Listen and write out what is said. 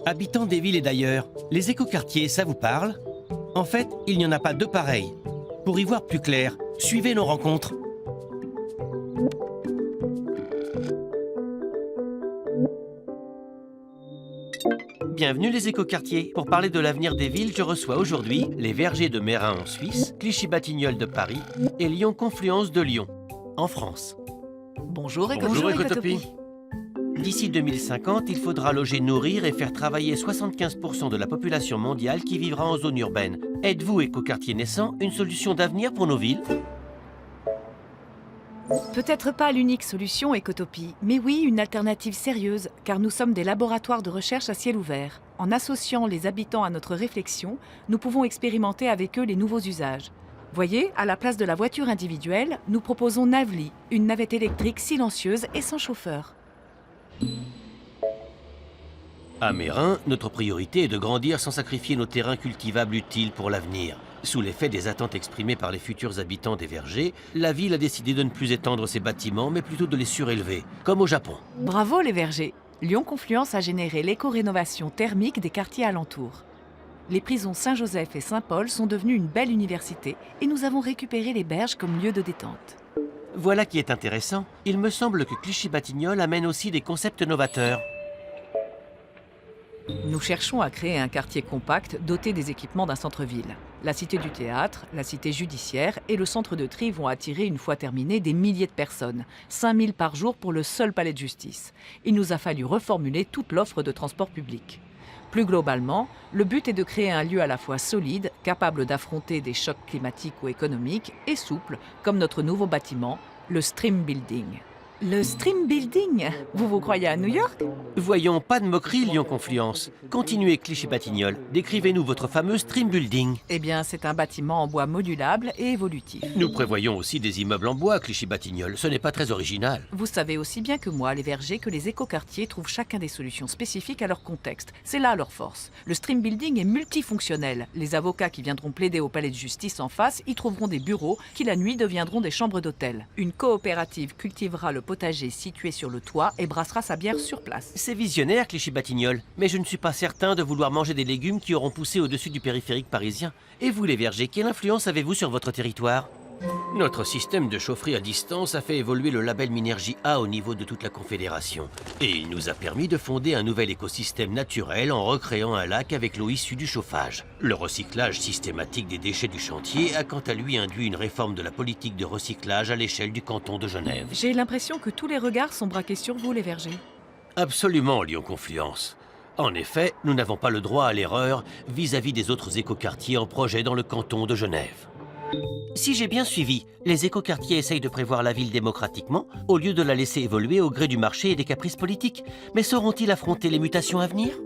Habitants des villes et d'ailleurs, les écoquartiers, ça vous parle? En fait, il n'y en a pas deux pareils. Pour y voir plus clair, suivez nos rencontres. Bienvenue les écoquartiers. Pour parler de l'avenir des villes, je reçois aujourd'hui les Vergers de Meyrin en Suisse, Clichy-Batignolles de Paris et Lyon-Confluence de Lyon, en France. Bonjour Bonjour Ecotopie. Ecotopie. D'ici 2050, il faudra loger, nourrir et faire travailler 75% de la population mondiale qui vivra en zone urbaine. Êtes-vous, écoquartier naissant, une solution d'avenir pour nos villes? Peut-être pas l'unique solution Ecotopie, mais oui une alternative sérieuse, car nous sommes des laboratoires de recherche à ciel ouvert. En associant les habitants à notre réflexion, nous pouvons expérimenter avec eux les nouveaux usages. Voyez, à la place de la voiture individuelle, nous proposons Navly, une navette électrique silencieuse et sans chauffeur. À Meyrin, notre priorité est de grandir sans sacrifier nos terrains cultivables utiles pour l'avenir. Sous l'effet des attentes exprimées par les futurs habitants des vergers, la ville a décidé de ne plus étendre ses bâtiments, mais plutôt de les surélever, comme au Japon. Bravo les vergers. Lyon-Confluence a généré l'éco-rénovation thermique des quartiers alentours. Les prisons Saint-Joseph et Saint-Paul sont devenues une belle université et nous avons récupéré les berges comme lieu de détente. Voilà qui est intéressant. Il me semble que Clichy-Batignolles amène aussi des concepts novateurs. Nous cherchons à créer un quartier compact doté des équipements d'un centre-ville. La cité du théâtre, la cité judiciaire et le centre de tri vont attirer une fois terminés des milliers de personnes, 5000 par jour pour le seul palais de justice. Il nous a fallu reformuler toute l'offre de transport public. Plus globalement, le but est de créer un lieu à la fois solide, capable d'affronter des chocs climatiques ou économiques, et souple, comme notre nouveau bâtiment, le Stream Building. Le Stream Building? Vous croyez à New York? Voyons, pas de moquerie, Lyon-Confluence. Continuez, Clichy-Batignolles. Décrivez-nous votre fameux Stream Building. Eh bien, c'est un bâtiment en bois modulable et évolutif. Nous prévoyons aussi des immeubles en bois, Clichy-Batignolles. Ce n'est pas très original. Vous savez aussi bien que moi, les vergers, que les écoquartiers trouvent chacun des solutions spécifiques à leur contexte. C'est là leur force. Le Stream Building est multifonctionnel. Les avocats qui viendront plaider au palais de justice en face y trouveront des bureaux qui la nuit deviendront des chambres d'hôtel. Une coopérative cultivera le potager situé sur le toit et brassera sa bière sur place. C'est visionnaire, Clichy-Batignolles, mais je ne suis pas certain de vouloir manger des légumes qui auront poussé au-dessus du périphérique parisien. Et vous, les vergers, quelle influence avez-vous sur votre territoire? Notre système de chaufferie à distance a fait évoluer le label Minergie A au niveau de toute la Confédération. Et il nous a permis de fonder un nouvel écosystème naturel en recréant un lac avec l'eau issue du chauffage. Le recyclage systématique des déchets du chantier a quant à lui induit une réforme de la politique de recyclage à l'échelle du canton de Genève. J'ai l'impression que tous les regards sont braqués sur vous, les vergers. Absolument, Lyon-Confluence. En effet, nous n'avons pas le droit à l'erreur vis-à-vis des autres écoquartiers en projet dans le canton de Genève. Si j'ai bien suivi, les écoquartiers essayent de prévoir la ville démocratiquement au lieu de la laisser évoluer au gré du marché et des caprices politiques. Mais sauront-ils affronter les mutations à venir?